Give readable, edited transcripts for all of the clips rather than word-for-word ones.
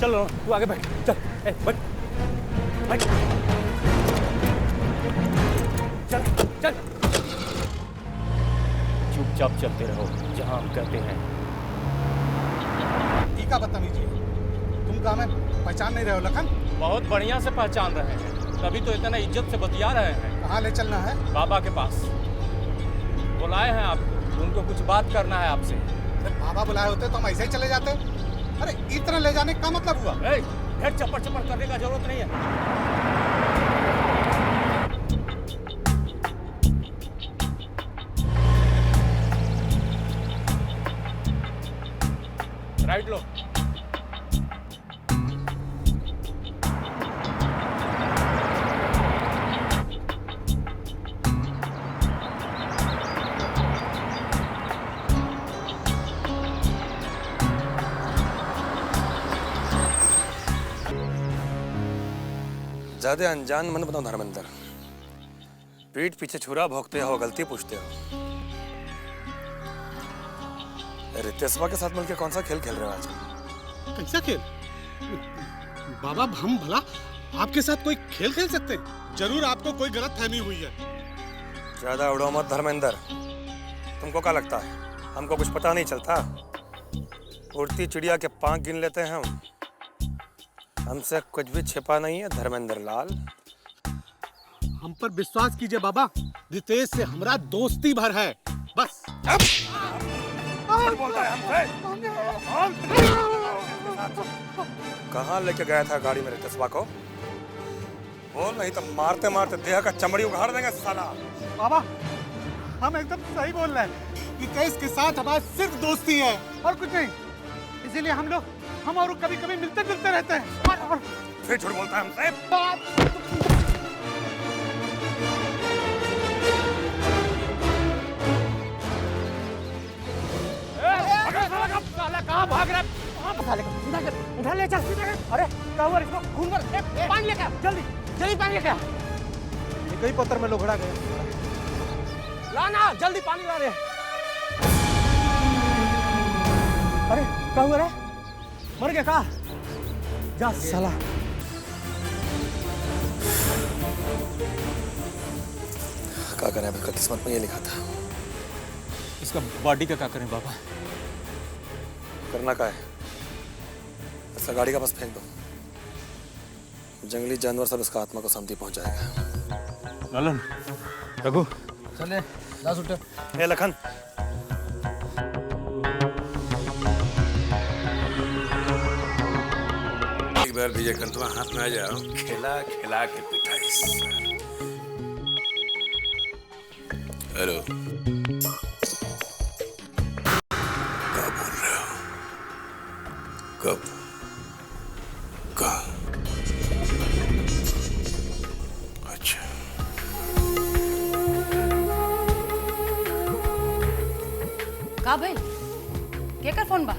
चलो तू आगे बैठ, चल बैठ बैठ, चल चल। चुपचाप चलते रहो जहां हम कहते हैं। ठीक है, बदतमीजी है। तुम गाँव में पहचान नहीं रहे हो लखन? बहुत बढ़िया से पहचान रहे हैं, तभी तो इतना इज्जत से बतिया रहे हैं। कहाँ ले चलना है? बाबा के पास बुलाए हैं आपको, उनको कुछ बात करना है आपसे। अरे बाबा बुलाए होते तो हम ऐसे ही चले जाते। अरे इतना ले जाने का मतलब हुआ? ढेर चप्पड़ चप्पड़ करने का जरूरत नहीं है। राइट लो। ज्यादा अनजान मन बनाओ धर्मेंद्र। पीठ पीछे छुरा भोंकते हो, गलती पूछते हो। रितेशवा के साथ मिलकर कौन सा खेल खेल रहे हो आजकल? कैसा खेल? बाबा हम भला आपके साथ कोई खेल खेल सकते हैं? जरूर आपको कोई गलत फहमी हुई है। ज्यादा उड़ो मत धर्मेंद्र। तुमको क्या लगता है हमको कुछ पता नहीं चलता? उड़ती चिड़िया के पांख गिन लेते हैं हम। हमसे कुछ भी छिपा नहीं है धर्मेंद्र लाल। हम पर विश्वास कीजिए बाबा, रितेश से हमारा दोस्ती भर है, बस। बोलता है हमसे? कहाँ लेके गया था गाड़ी में रितेशवा को? बोल, नहीं तो मारते मारते देह का चमड़ी उखाड़ देंगे साला। बाबा हम एकदम सही बोल रहे हैं। रितेश के साथ हमारी सिर्फ दोस्ती है और कुछ नहीं, इसीलिए हम और कभी कभी मिलते जुलते रहते हैं। फिर झूठ बोलता है हमसे? कहाँ भाग रहा है? सीधा कर, उठा ले, चल सीधा कर। अरे क्या हुआ इसको? खून भर, पानी लेके आ, जल्दी जल्दी पानी लेके आ। कई पत्थर में लोगड़ा गया। ला ना, जल्दी पानी ला रे। अरे क्या हुआ रे? मर गया का? जा साला। क्या करें, अभी का किस्मत में ये लिखा था। इसका बॉडी का क्या करें बाबा? करना क्या है? इसका गाड़ी का पास फेंक दो। जंगली जानवर सब इसका आत्मा को शांति पहुंचाएगा। ललन, रघु, चले ला सुटे। ए लखन, एक बार विजय कंतवा हाथ में आ जाओ, खिला खिला के पिटाई। हेलो, क्या बोल रहे हो? कब? कहाँ? अच्छा, का भाई केकर फोन बा?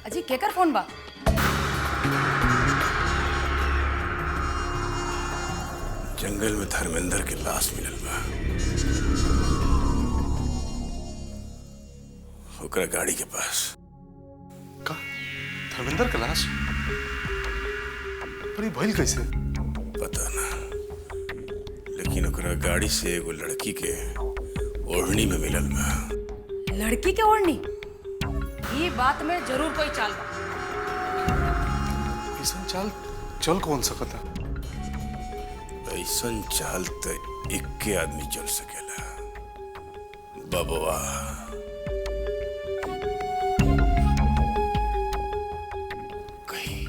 अजी केकर फोन बा? जंगल में धर्मेंद्र के लाश मिलल बा। ओकरा गाड़ी के पास। का? धर्मेंद्र का लाश? पर ये भइल कैसे? पता ना, लेकिन ओकरा गाड़ी से एगो लड़की के ओढ़नी में मिलल बा। लड़की के ओढ़नी? ये बात में जरूर कोई चाल बा। ऐसा चाल चल कौन सकता? ऐसन चाल तो इक्के आदमी चल सकेला, बबुआ। कहीं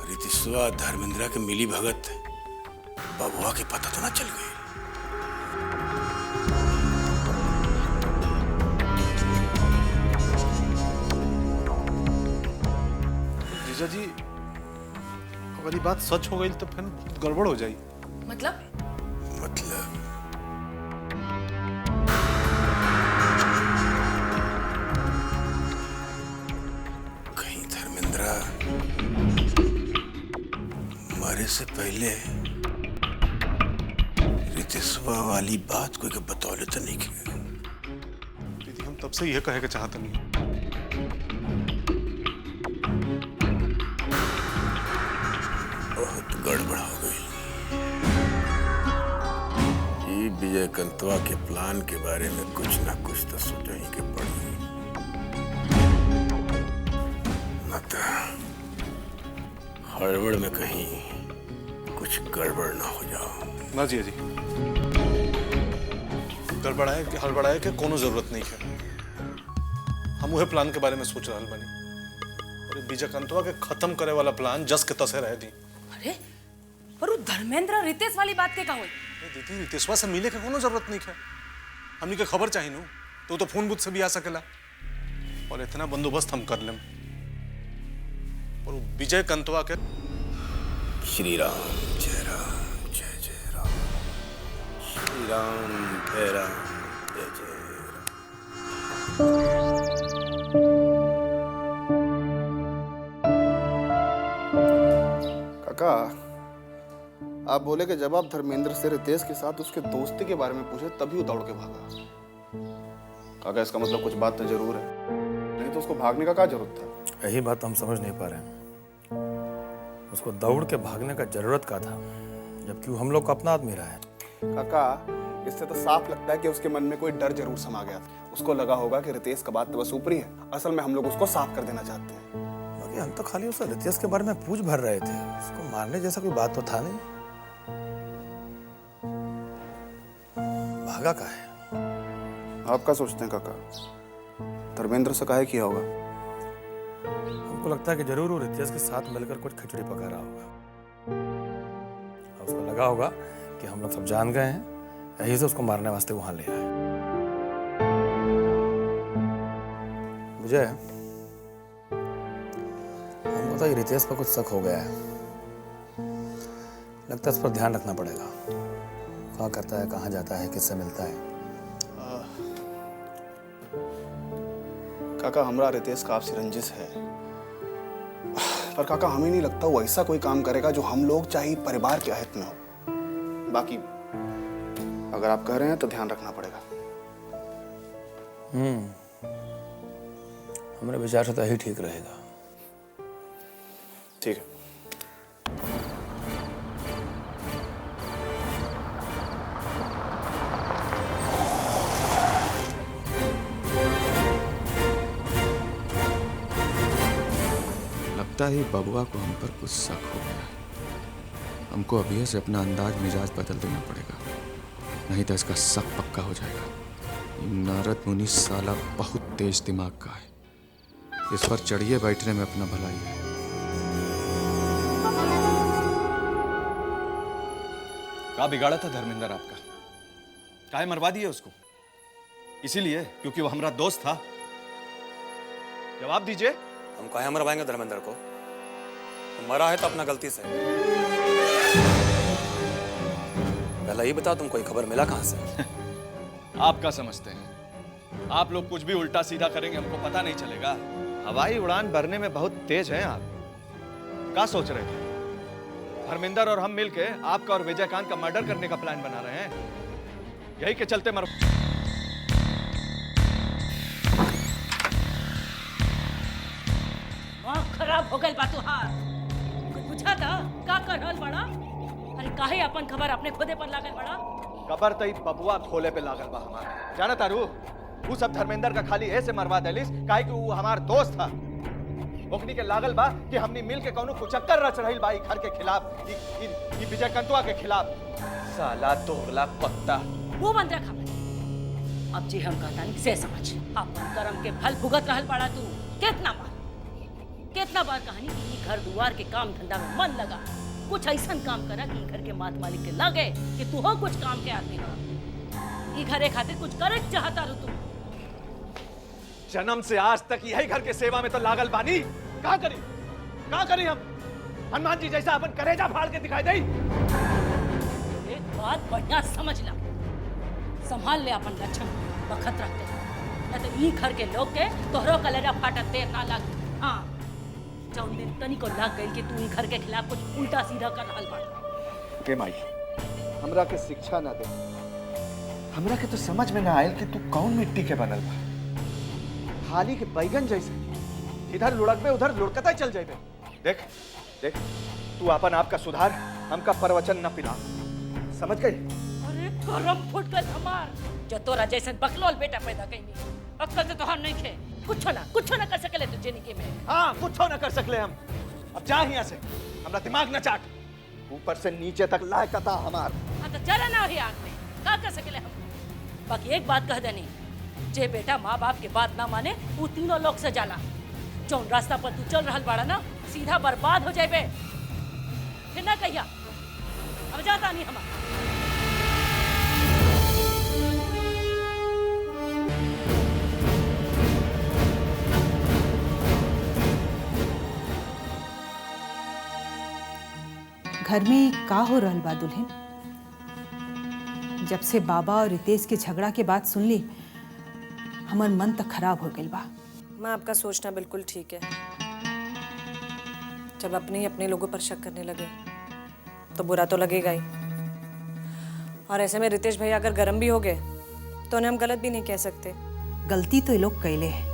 रितेशवा धर्मेंद्र के मिली भगत बबुआ के पता तो ना चल गई? जीजा जी, अगर ये बात सच हो गई तो फिर गड़बड़ हो जाए। मतलब कहीं धर्मेंद्र मरे से पहले रितेशवा वाली बात कोई के बतौले तो नहीं। दीदी हम तब से यह कहे के चाहते नहीं। गड़बड़ हो गई। ये विजय कंतवा के प्लान के बारे में कुछ ना कुछ तो सोचा ही के पड़ी, मत हड़बड़ में कहीं कुछ गड़बड़ ना हो जाओ। ना जी जी, गड़बड़ाए के हड़बड़ाए के कोनो जरूरत नहीं है। हम वह प्लान के बारे में सोच रहा बनी और विजय कंतवा के खत्म करे वाला प्लान जस के तसे रह दी। अरे पर वो धर्मेंद्र रितेश वाली बात के का हुई? दीदी रितेशवा से मिले के कोनो जरूरत नहीं है। हमनी के खबर चाहिए नू तो फोन बुथ से भी आ सकेला और इतना बंदोबस्त हम कर लें। और वो विजय कंतवा के श्री राम जय राम जय जय राम, श्री राम जय राम जय जय काका, आप बोले कि जब आप धर्मेंद्र से रितेश के साथ उसके दोस्ती के बारे में पूछे तभी वो दौड़ के भागा। काका इसका मतलब कुछ बात तो जरूर है, नहीं तो उसको भागने का क्या जरूरत था? यही बात हम समझ नहीं पा रहे हैं। उसको दौड़ के भागने का जरूरत का था जबकि वो हम लोग का अपना आदमी रहा है। काका इससे तो साफ लगता है कि उसके मन में कोई डर जरूर समा गया था। उसको लगा होगा कि रितेश का बात तो बस ऊपरी है, असल में हम लोग उसको साफ कर देना चाहते हैं। बाकी हम तो खाली उसे रितेश के बारे में पूछ भर रहे थे, उसको मारने जैसा कोई बात तो था नहीं। भागा का है? आप क्या सोचते हैं काका, धर्मेंद्र से काहे किया होगा? हमको लगता है कि जरूर वो रितेश के साथ मिलकर कुछ खिचड़ी पका रहा होगा और उसको लगा होगा कि हम लोग सब जान गए हैं, यही से उसको मारने वास्ते वहां ले आए। मुझे हमको तो ये रितेश पर कुछ शक हो गया है। लगता है इस पर ध्यान रखना पड़ेगा। क्या करता है, कहाँ जाता है, किससे मिलता है। काका हमरा रितेश का आपसे रंजिश है, पर काका हमें नहीं लगता वो ऐसा कोई काम करेगा जो हम लोग चाहे परिवार के हित में हो। बाकी अगर आप कह रहे हैं तो ध्यान रखना पड़ेगा। हमारे विचार से तो यही ठीक रहेगा। ठीक है। लगता है बबुआ को हम पर कुछ शक हो गया है। हमको अभी से अपना अंदाज मिजाज बदल देना पड़ेगा, नहीं तो इसका शक पक्का हो जाएगा। ये नारद मुनि साला बहुत तेज दिमाग का है, इस पर चढ़िए बैठने में अपना भलाई है। क्या बिगाड़ा था धर्मेंद्र आपका? काहे मरवा दिए उसको? इसीलिए क्योंकि वो हमारा दोस्त था? जवाब दीजिए। हम काहे मरवाएंगे धर्मेंद्र को? मरा है तो अपना गलती से। पहले ही बताओ, तुम कोई खबर मिला कहां से? आप क्या समझते हैं? आप लोग कुछ भी उल्टा सीधा करेंगे हमको पता नहीं चलेगा। हवाई उड़ान भरने में बहुत तेज हैं आप। क्या सोच रहे थे? धर्मेंद्र और हम मिलके आपका और विजयकांत का मर्डर करने का प्लान बना रहे हैं? यही के चलते खराब हो गई बातू हार। कुछ पूछा था का कर रहल बड़ा? अरे काहे अपन खबर अपने खुदे पर लागल बड़ा? खबर तई बबुआ खोले पे लागल बा हमार। जाना तारू वो सब धर्मेंद्र का खाली ऐसे मरवा देलिस काहे कि वो हमार दोस्त था। ओकनी के लागल बा कि हमनी मिल के कौनो कुचक्कर रच रही बा घर के खिलाफ, ई विजय कंतवा के खिलाफ। साला दोगला पत्ता। वो बंद रखा। अब जी हम कहता नहीं से समझ, अपन कर्म के फल भुगत रहल बड़ा तू। कितना बार कहानी कि घर दुआर के काम धंधा में मन लगा, कुछ ऐसा काम करा कि घर के मात मालिक के लगे कि तू हो कुछ काम के आदमी हो। ई घरे खातिर कुछ करे चाहता रो तू। जन्म से आज तक यही घर के सेवा में तो लागल बानी। कहाँ करी हम? हनुमान जी जैसा अपन करेजा फाड़ के दिखाई दे। एक बात बढ़िया समझ ला, संभाल ले अपन लक्षण, बखत रखते न तो ई घर के लोग के तोहरो कलेजा फाटत देर ना लग। हाँ, जौन दिन तनी को लग गई कि तू ई घर के खिलाफ कुछ उल्टा सीधा कर रहल बाड़ा। के माई हमरा के शिक्षा ना दे। हमरा के तो समझ में ना आयल कि तू कौन मिट्टी के बनल बा। हाली के बैगन जैसे इधर लुढ़क में उधर लुढ़कता चल जाए। देख तू अपन आप का सुधार हमका प्रवचन न पिला, समझ गई? अरे करम फुट गल हमार, जो तोरा जैसन बकलोल बेटा पैदा कइनी। अक्कल से तोहार नहीं खे, कुछ ना कर सकले तू जिंदगी में। हाँ, कुछ न कर सकले हम। अब जा यहाँ से, हमरा दिमाग न चाट। ऊपर से नीचे तक लायकता हमार। हाँ तो चला ना ही आग में, का कर सकले हम। बाकी एक बात कह देनी, जे बेटा माँ बाप के बात ना माने वो तीनों लोग से जाला। जौन रास्ता पर तू चल रहल बाड़ा ना, सीधा बर्बाद हो जाए। फिर ना कहिया, अब जाता नहीं हमारा। घर में का हो रहल बा दुल्हन? जब से बाबा और रितेश के झगड़ा के बात सुन ली, हमार मन तक खराब हो गई बा। माँ, आपका सोचना बिल्कुल ठीक है। जब अपने ही अपने लोगों पर शक करने लगे तो बुरा तो लगेगा ही। और ऐसे में रितेश भैया अगर गर्म भी हो गए तो उन्हें हम गलत भी नहीं कह सकते। गलती तो ये लोग कैले हैं,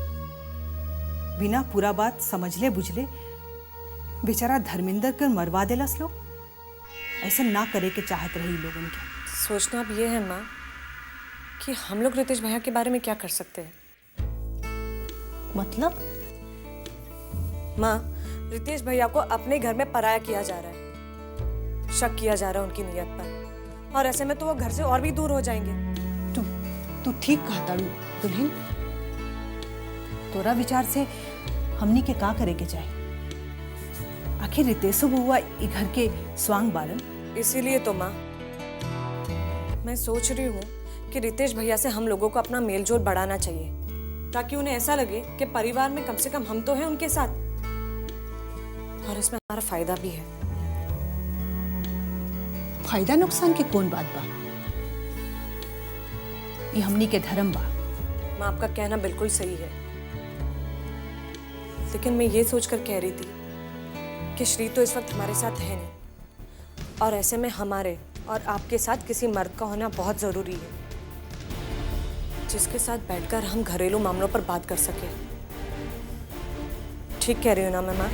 बिना पूरा बात समझले बुझले बेचारा धर्मेंद्र कर मरवा देलस लोग। ऐसा ना करे के चाहत रही लोगन के। सोचना अब ये है माँ कि हम लोग रितेश भैया के बारे में क्या कर सकते हैं। मतलब? माँ, रितेश भैया को अपने घर में पराया किया जा रहा है, शक किया जा रहा है उनकी नीयत पर, और ऐसे में तो वो घर से और भी दूर हो जाएंगे। तू ठीक कहता दुल्हन। तोरा विचार से हमनी के का करे के चाहे? आखिर रितेशो बुआ ई घर के स्वांग बारन। इसीलिए तो माँ मैं सोच रही हूँ कि रितेश भैया से हम लोगों को अपना मेलजोल बढ़ाना चाहिए, ताकि उन्हें ऐसा लगे कि परिवार में कम से कम हम तो हैं उनके साथ, और इसमें हमारा फायदा भी है। फायदा नुकसान के कौन बात बा? ये हमनी के धर्म बा। माँ, आपका कहना बिल्कुल सही है, लेकिन मैं ये सोचकर कह रही थी कि श्री तो इस वक्त हमारे साथ है नहीं, और ऐसे में हमारे और आपके साथ किसी मर्द का होना बहुत जरूरी है, जिसके साथ बैठकर हम घरेलू मामलों पर बात कर सके। ठीक कह रही हूँ ना मैं माँ?